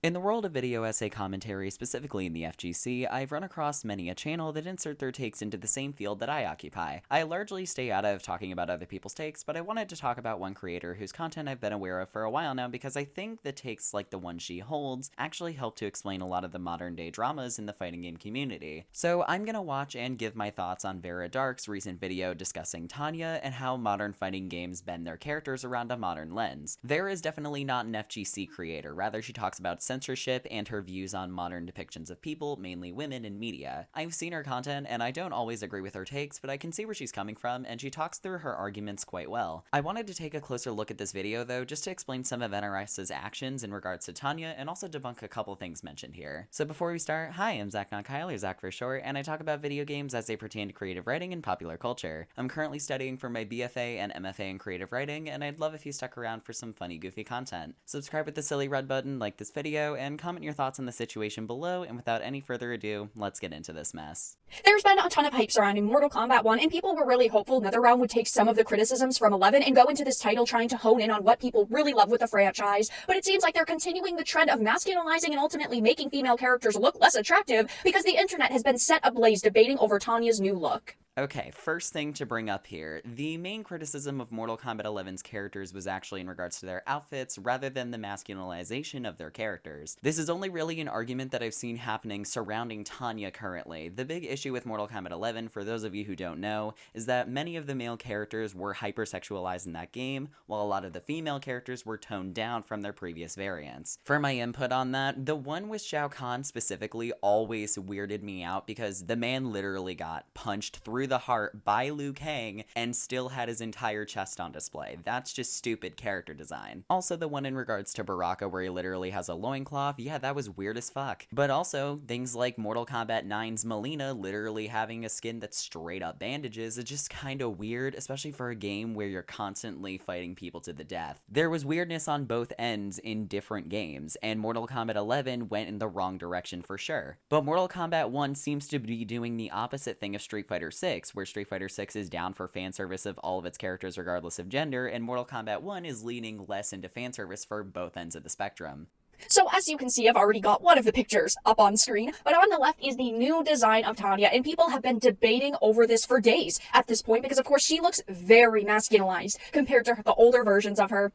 In the world of video essay commentary, specifically in the FGC, I've run across many a channel that insert their takes into the same field that I occupy. I largely stay out of talking about other people's takes, but I wanted to talk about one creator whose content I've been aware of for a while now because I think the takes like the one she holds actually help to explain a lot of the modern day dramas in the fighting game community. So I'm gonna watch and give my thoughts on Varadark's recent video discussing Tanya and how modern fighting games bend their characters around a modern lens. Vara is definitely not an FGC creator, rather she talks about censorship and her views on modern depictions of people, mainly women, in media. I've seen her content and I don't always agree with her takes, but I can see where she's coming from and she talks through her arguments quite well. I wanted to take a closer look at this video though, just to explain some of HARASS's actions in regards to Tanya and also debunk a couple things mentioned here. So before we start, hi, I'm Zak Not Kyle, or Zak for short, and I talk about video games as they pertain to creative writing and popular culture. I'm currently studying for my BFA and MFA in creative writing, and I'd love if you stuck around for some funny, goofy content. Subscribe with the silly red button, like this video, and comment your thoughts on the situation below, and without any further ado, let's get into this mess. There's been a ton of hype surrounding Mortal Kombat 1, and people were really hopeful NetherRealm would take some of the criticisms from 11 and go into this title trying to hone in on what people really love with the franchise, but it seems like they're continuing the trend of masculinizing and ultimately making female characters look less attractive because the internet has been set ablaze debating over Tanya's new look. Okay, first thing to bring up here, the main criticism of Mortal Kombat 11's characters was actually in regards to their outfits rather than the masculinization of their characters. This is only really an argument that I've seen happening surrounding Tanya currently. The big issue with Mortal Kombat 11, for those of you who don't know, is that many of the male characters were hypersexualized in that game, while a lot of the female characters were toned down from their previous variants. For my input on that, the one with Shao Kahn specifically always weirded me out because the man literally got punched through the heart by Liu Kang and still had his entire chest on display. That's just stupid character design. Also, the one in regards to Baraka where he literally has a loincloth, yeah, that was weird as fuck. But also, things like Mortal Kombat 9's Melina literally having a skin that's straight up bandages is just kinda weird, especially for a game where you're constantly fighting people to the death. There was weirdness on both ends in different games, and Mortal Kombat 11 went in the wrong direction for sure. But Mortal Kombat 1 seems to be doing the opposite thing of Street Fighter 6, where Street Fighter 6 is down for fan service of all of its characters regardless of gender, and Mortal Kombat 1 is leaning less into fan service for both ends of the spectrum. So as you can see, I've already got one of the pictures up on screen, but on the left is the new design of Tanya, and people have been debating over this for days at this point because of course she looks very masculinized compared to the older versions of her.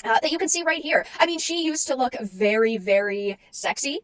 That you can see right here. I mean, she used to look very, very sexy,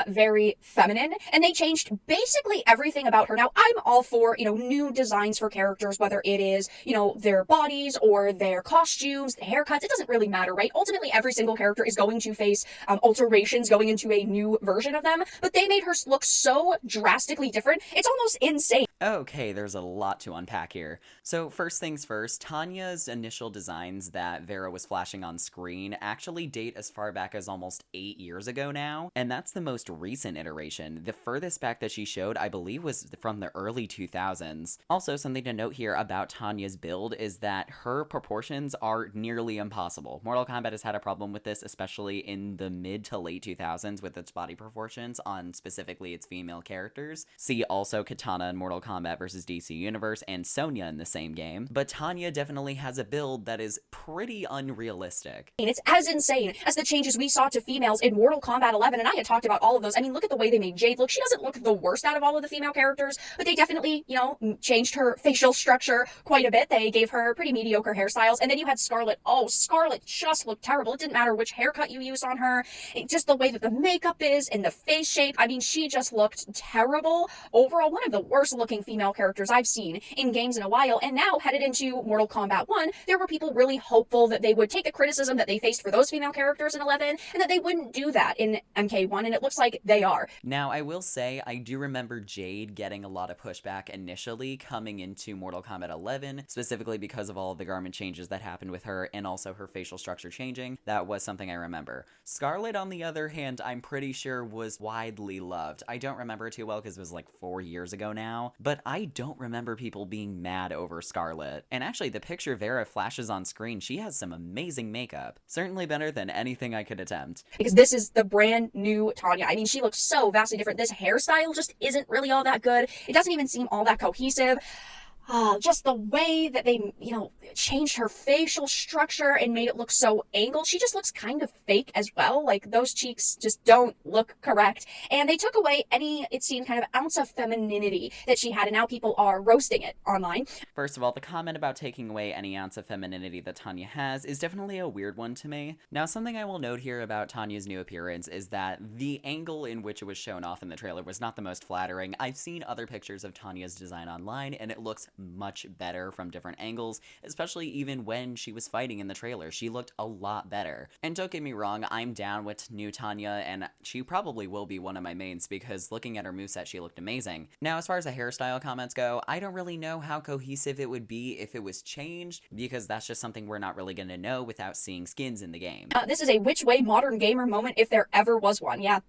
very feminine, and they changed basically everything about her. Now, I'm all for, new designs for characters, whether it is, their bodies or their costumes, the haircuts, it doesn't really matter, right? Ultimately, every single character is going to face alterations going into a new version of them, but they made her look so drastically different, it's almost insane. Okay, there's a lot to unpack here. So first things first, Tanya's initial designs that Vara was flashing on screen actually date as far back as almost 8 years ago now, and that's the most recent iteration. The furthest back that she showed, I believe, was from the early 2000s. Also, something to note here about Tanya's build is that her proportions are nearly impossible. Mortal Kombat has had a problem with this, especially in the mid to late 2000s with its body proportions on specifically its female characters. See also Katana in Mortal Kombat vs. DC Universe and Sonya in the same game, but Tanya definitely has a build that is pretty unrealistic. It's as insane as the changes we saw to females in Mortal Kombat 11, and I had talked about all of those. I mean, look at the way they made Jade look. She doesn't look the worst out of all of the female characters, but they definitely, changed her facial structure quite a bit. They gave her pretty mediocre hairstyles, and then you had Scarlet. Oh, Scarlet just looked terrible. It didn't matter which haircut you used on her, just the way that the makeup is and the face shape. I mean, she just looked terrible. Overall, one of the worst looking female characters I've seen in games in a while, and now headed into Mortal Kombat 1, there were people really hopeful that they would take the criticism that they faced for those female characters in 11, and that they wouldn't do that in MK1, and it looks like they are. Now, I will say, I do remember Jade getting a lot of pushback initially coming into Mortal Kombat 11, specifically because of all of the garment changes that happened with her, and also her facial structure changing. That was something I remember. Scarlet, on the other hand, I'm pretty sure was widely loved. I don't remember it too well because it was like 4 years ago now, but I don't remember people being mad over Scarlet. And actually, the picture Vara flashes on screen, she has some amazing makeup. Certainly better than anything I could attempt. Because this is the brand new Tanya. I mean, she looks so vastly different. This hairstyle just isn't really all that good. It doesn't even seem all that cohesive. just the way that they, changed her facial structure and made it look so angled. She just looks kind of fake as well. Like, those cheeks just don't look correct. And they took away any, it seemed, kind of ounce of femininity that she had, and now people are roasting it online. First of all, the comment about taking away any ounce of femininity that Tanya has is definitely a weird one to me. Now, something I will note here about Tanya's new appearance is that the angle in which it was shown off in the trailer was not the most flattering. I've seen other pictures of Tanya's design online, and it looks much better from different angles, especially even when she was fighting in the trailer. She looked a lot better. And don't get me wrong, I'm down with new Tanya, and she probably will be one of my mains because looking at her moveset, she looked amazing. Now, as far as the hairstyle comments go, I don't really know how cohesive it would be if it was changed, because that's just something we're not really going to know without seeing skins in the game. This is a which way modern gamer moment if there ever was one. Yeah.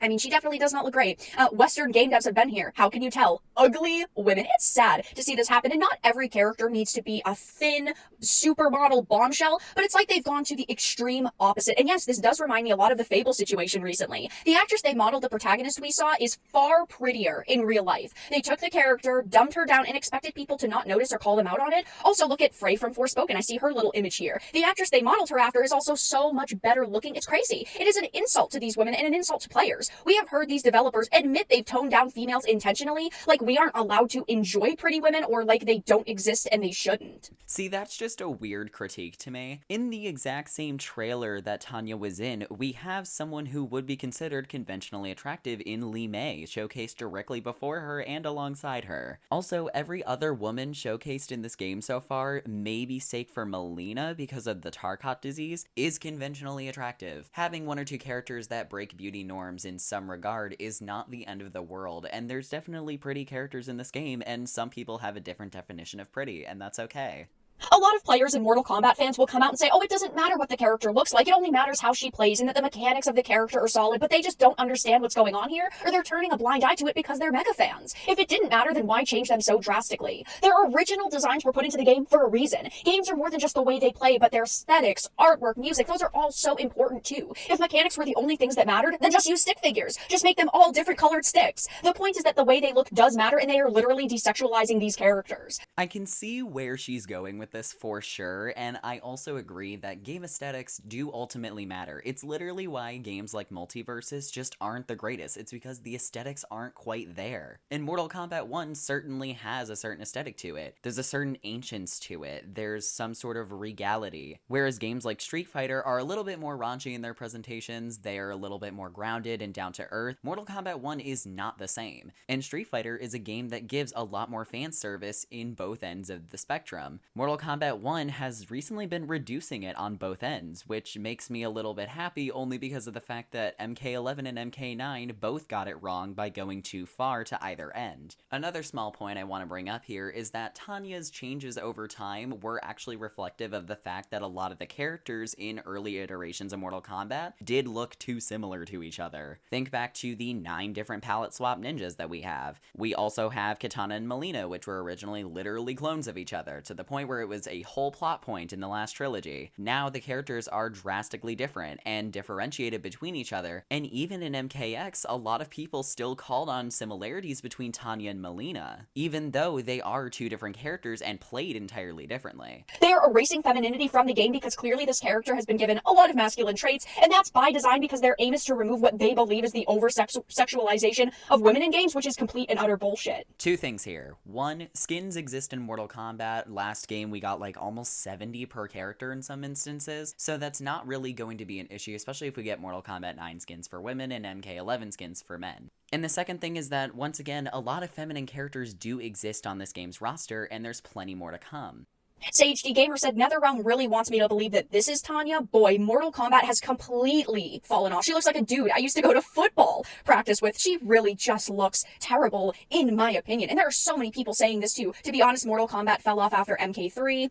I mean, she definitely does not look great. Western game devs have been here. How can you tell? Ugly women. It's sad to see this happen, and not every character needs to be a thin, supermodel bombshell, but it's like they've gone to the extreme opposite. And yes, this does remind me a lot of the Fable situation recently. The actress they modeled the protagonist we saw is far prettier in real life. They took the character, dumbed her down, and expected people to not notice or call them out on it. Also, look at Frey from Forspoken. I see her little image here. The actress they modeled her after is also so much better looking. It's crazy. It is an insult to these women and an insult to players. We have heard these developers admit they've toned down females intentionally, like we aren't allowed to enjoy pretty women, or like they don't exist and they shouldn't. See, that's just a weird critique to me. In the exact same trailer that Tanya was in, we have someone who would be considered conventionally attractive in Lee May, showcased directly before her and alongside her. Also, every other woman showcased in this game so far, maybe sake for Melina because of the Tarkat disease, is conventionally attractive. Having one or two characters that break beauty norms in some regard is not the end of the world, and there's definitely pretty characters in this game, and some people have a different definition of pretty, and that's okay. A lot of players and Mortal Kombat fans will come out and say, oh, it doesn't matter what the character looks like, it only matters how she plays and that the mechanics of the character are solid, but they just don't understand what's going on here, or they're turning a blind eye to it because they're mega fans. If it didn't matter, then why change them so drastically? Their original designs were put into the game for a reason. Games are more than just the way they play, but their aesthetics, artwork, music, those are all so important too. If mechanics were the only things that mattered, then just use stick figures. Just make them all different colored sticks. The point is that the way they look does matter, and they are literally desexualizing these characters. I can see where she's going with this for sure. And I also agree that game aesthetics do ultimately matter. It's literally why games like Multiverses just aren't the greatest. It's because the aesthetics aren't quite there. And Mortal Kombat 1 certainly has a certain aesthetic to it. There's a certain ancience to it. There's some sort of regality. Whereas games like Street Fighter are a little bit more raunchy in their presentations. They are a little bit more grounded and down to earth. Mortal Kombat 1 is not the same. And Street Fighter is a game that gives a lot more fan service in both ends of the spectrum. Mortal Kombat 1 has recently been reducing it on both ends, which makes me a little bit happy only because of the fact that MK11 and MK9 both got it wrong by going too far to either end. Another small point I want to bring up here is that Tanya's changes over time were actually reflective of the fact that a lot of the characters in early iterations of Mortal Kombat did look too similar to each other. Think back to the 9 different palette swap ninjas that we have. We also have Kitana and Melina, which were originally literally clones of each other, to the point where it was a whole plot point in the last trilogy. Now the characters are drastically different and differentiated between each other, and even in MKX, a lot of people still called on similarities between Tanya and Melina, even though they are two different characters and played entirely differently. They are erasing femininity from the game because clearly this character has been given a lot of masculine traits, and that's by design because their aim is to remove what they believe is the over-sexualization of women in games, which is complete and utter bullshit. Two things here. One, skins exist in Mortal Kombat. Last game we got like almost 70 per character in some instances, so that's not really going to be an issue, especially if we get Mortal Kombat 9 skins for women and MK11 skins for men. And the second thing is that, once again, a lot of feminine characters do exist on this game's roster, and there's plenty more to come. SageD Gamer said, NetherRealm really wants me to believe that this is Tanya. Boy, Mortal Kombat has completely fallen off. She looks like a dude I used to go to football practice with. She really just looks terrible, in my opinion. And there are so many people saying this too. To be honest, Mortal Kombat fell off after MK3.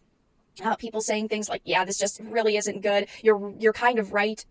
People saying things like, yeah, this just really isn't good. You're kind of right.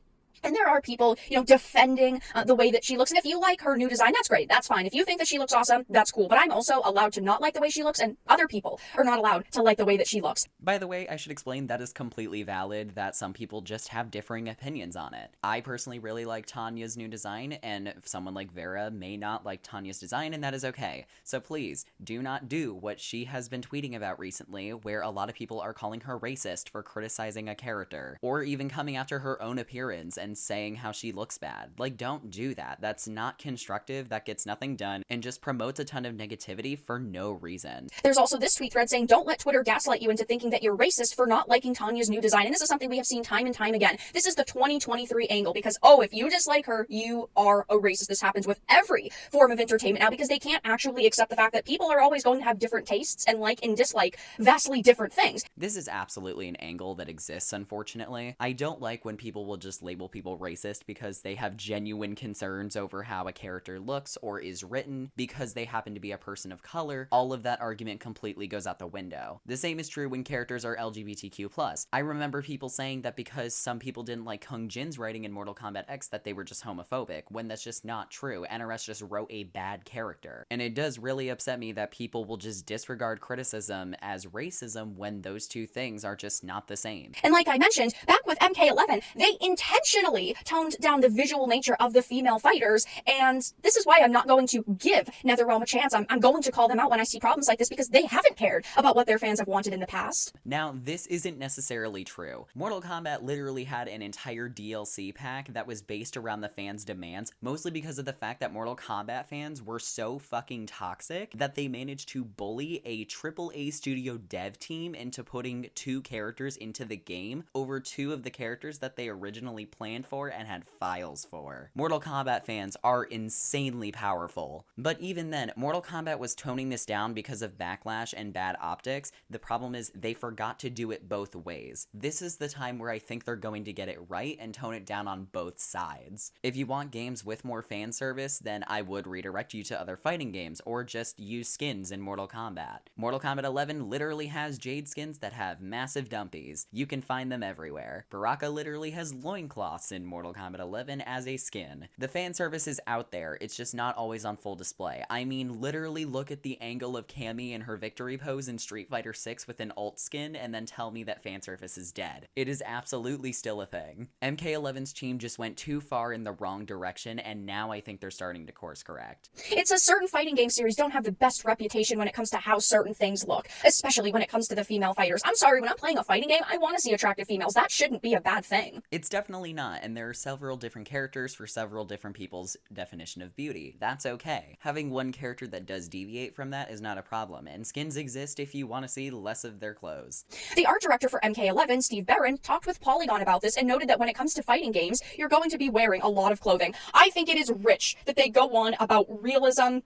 And there are people, defending the way that she looks. And if you like her new design, that's great. That's fine. If you think that she looks awesome, that's cool. But I'm also allowed to not like the way she looks, and other people are not allowed to like the way that she looks. By the way, I should explain that is completely valid, that some people just have differing opinions on it. I personally really like Tanya's new design, and someone like Vara may not like Tanya's design, and that is okay. So please, do not do what she has been tweeting about recently, where a lot of people are calling her racist for criticizing a character, or even coming after her own appearance and saying how she looks bad. Like, don't do that. That's not constructive, that gets nothing done, and just promotes a ton of negativity for no reason. There's also this tweet thread saying, don't let Twitter gaslight you into thinking that you're racist for not liking Tanya's new design. And this is something we have seen time and time again. This is the 2023 angle, because, if you dislike her, you are a racist. This happens with every form of entertainment now, because they can't actually accept the fact that people are always going to have different tastes and like and dislike vastly different things. This is absolutely an angle that exists, unfortunately. I don't like when people will just label people racist because they have genuine concerns over how a character looks or is written because they happen to be a person of color. All of that argument completely goes out the window. The same is true when characters are LGBTQ+. I remember people saying that because some people didn't like Kung Jin's writing in Mortal Kombat X that they were just homophobic, when that's just not true. NRS just wrote a bad character. And it does really upset me that people will just disregard criticism as racism when those two things are just not the same. And like I mentioned, back with MK11, they intentionally toned down the visual nature of the female fighters, and this is why I'm not going to give NetherRealm a chance. I'm going to call them out when I see problems like this, because they haven't cared about what their fans have wanted in the past. Now, this isn't necessarily true. Mortal Kombat literally had an entire DLC pack that was based around the fans' demands, mostly because of the fact that Mortal Kombat fans were so fucking toxic that they managed to bully a AAA studio dev team into putting 2 characters into the game over 2 of the characters that they originally planned for and had files for. Mortal Kombat fans are insanely powerful. But even then, Mortal Kombat was toning this down because of backlash and bad optics. The problem is they forgot to do it both ways. This is the time where I think they're going to get it right and tone it down on both sides. If you want games with more fan service, then I would redirect you to other fighting games, or just use skins in Mortal Kombat. Mortal Kombat 11 literally has Jade skins that have massive dumpies. You can find them everywhere. Baraka literally has loincloths in Mortal Kombat 11 as a skin. The fan service is out there, it's just not always on full display. I mean, literally look at the angle of Cammy in her victory pose in Street Fighter 6 with an alt skin and then tell me that fan service is dead. It is absolutely still a thing. MK11's team just went too far in the wrong direction, and now I think they're starting to course correct. It's a certain fighting game series don't have the best reputation when it comes to how certain things look, especially when it comes to the female fighters. I'm sorry, when I'm playing a fighting game, I want to see attractive females. That shouldn't be a bad thing. It's definitely not, and there are several different characters for several different people's definition of beauty. That's okay. Having one character that does deviate from that is not a problem, and skins exist if you want to see less of their clothes. The art director for MK11, Steve Barron, talked with Polygon about this and noted that when it comes to fighting games, you're going to be wearing a lot of clothing. I think it is rich that they go on about realism,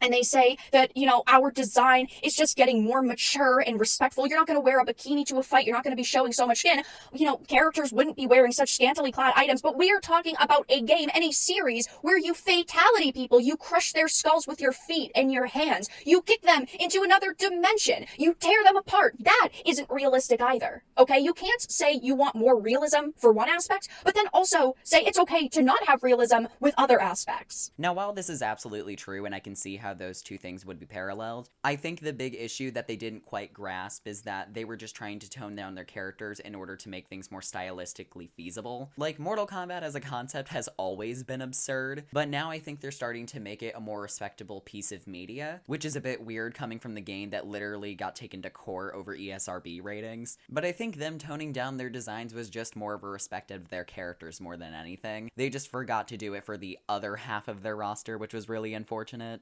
and they say that, our design is just getting more mature and respectful. You're not going to wear a bikini to a fight. You're not going to be showing so much skin. Characters wouldn't be wearing such scantily clad items, but we are talking about a game and a series where you fatality people. You crush their skulls with your feet and your hands. You kick them into another dimension. You tear them apart. That isn't realistic either. Okay? You can't say you want more realism for one aspect, but then also say it's okay to not have realism with other aspects. Now, while this is absolutely true, and I can see how those two things would be paralleled, I think the big issue that they didn't quite grasp is that they were just trying to tone down their characters in order to make things more stylistically feasible. Like, Mortal Kombat as a concept has always been absurd, but now I think they're starting to make it a more respectable piece of media, which is a bit weird coming from the game that literally got taken to court over ESRB ratings. But I think them toning down their designs was just more of a respect of their characters more than anything. They just forgot to do it for the other half of their roster, which was really unfortunate.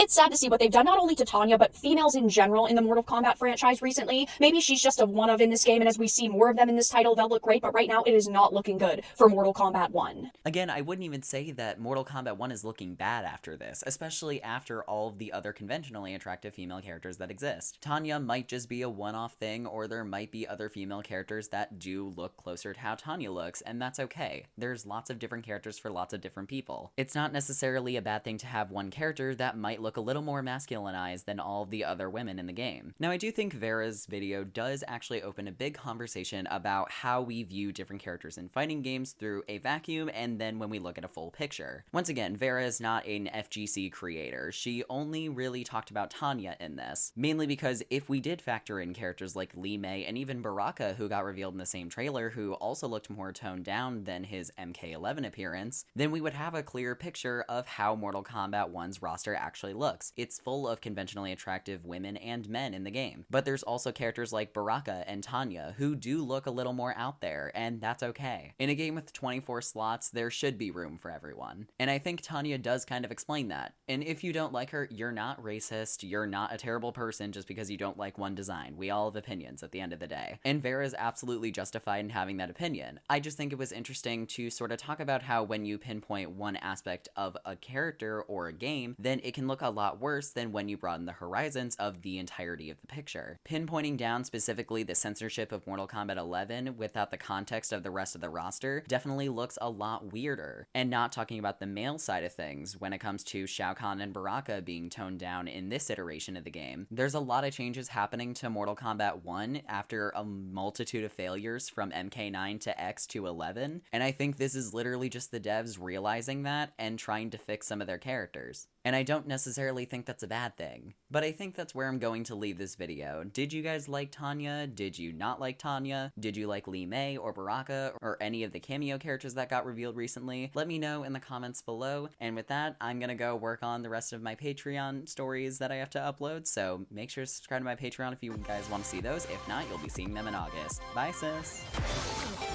It's sad to see what they've done, not only to Tanya, but females in general in the Mortal Kombat franchise recently. Maybe she's just a one-of in this game, and as we see more of them in this title, they'll look great, but right now it is not looking good for Mortal Kombat 1. Again, I wouldn't even say that Mortal Kombat 1 is looking bad after this, especially after all of the other conventionally attractive female characters that exist. Tanya might just be a one-off thing, or there might be other female characters that do look closer to how Tanya looks, and that's okay. There's lots of different characters for lots of different people. It's not necessarily a bad thing to have one character that might might look a little more masculinized than all of the other women in the game. Now, I do think Vara's video does actually open a big conversation about how we view different characters in fighting games through a vacuum and then when we look at a full picture. Once again, Vara is not an FGC creator. She only really talked about Tanya in this, mainly because if we did factor in characters like Lee May and even Baraka, who got revealed in the same trailer, who also looked more toned down than his MK11 appearance, then we would have a clearer picture of how Mortal Kombat 1's roster actually looks. It's full of conventionally attractive women and men in the game, but there's also characters like Baraka and Tanya who do look a little more out there, and that's okay. In a game with 24 slots, there should be room for everyone, and I think Tanya does kind of explain that. And if you don't like her, you're not racist, you're not a terrible person just because you don't like one design. We all have opinions at the end of the day, and Vara is absolutely justified in having that opinion. I just think it was interesting to sort of talk about how when you pinpoint one aspect of a character or a game, then it can look a lot worse than when you broaden the horizons of the entirety of the picture. Pinpointing down specifically the censorship of Mortal Kombat 11 without the context of the rest of the roster definitely looks a lot weirder. And not talking about the male side of things when it comes to Shao Kahn and Baraka being toned down in this iteration of the game. There's a lot of changes happening to Mortal Kombat 1 after a multitude of failures from MK9 to X to 11, and I think this is literally just the devs realizing that and trying to fix some of their characters. And I don't necessarily think that's a bad thing, but I think that's where I'm going to leave this video. Did you guys like Tanya? Did you not like Tanya? Did you like Lee May or Baraka or any of the cameo characters that got revealed recently? Let me know in the comments below, and with that, I'm gonna go work on the rest of my Patreon stories that I have to upload, so make sure to subscribe to my Patreon if you guys want to see those. If not, you'll be seeing them in August. Bye, sis!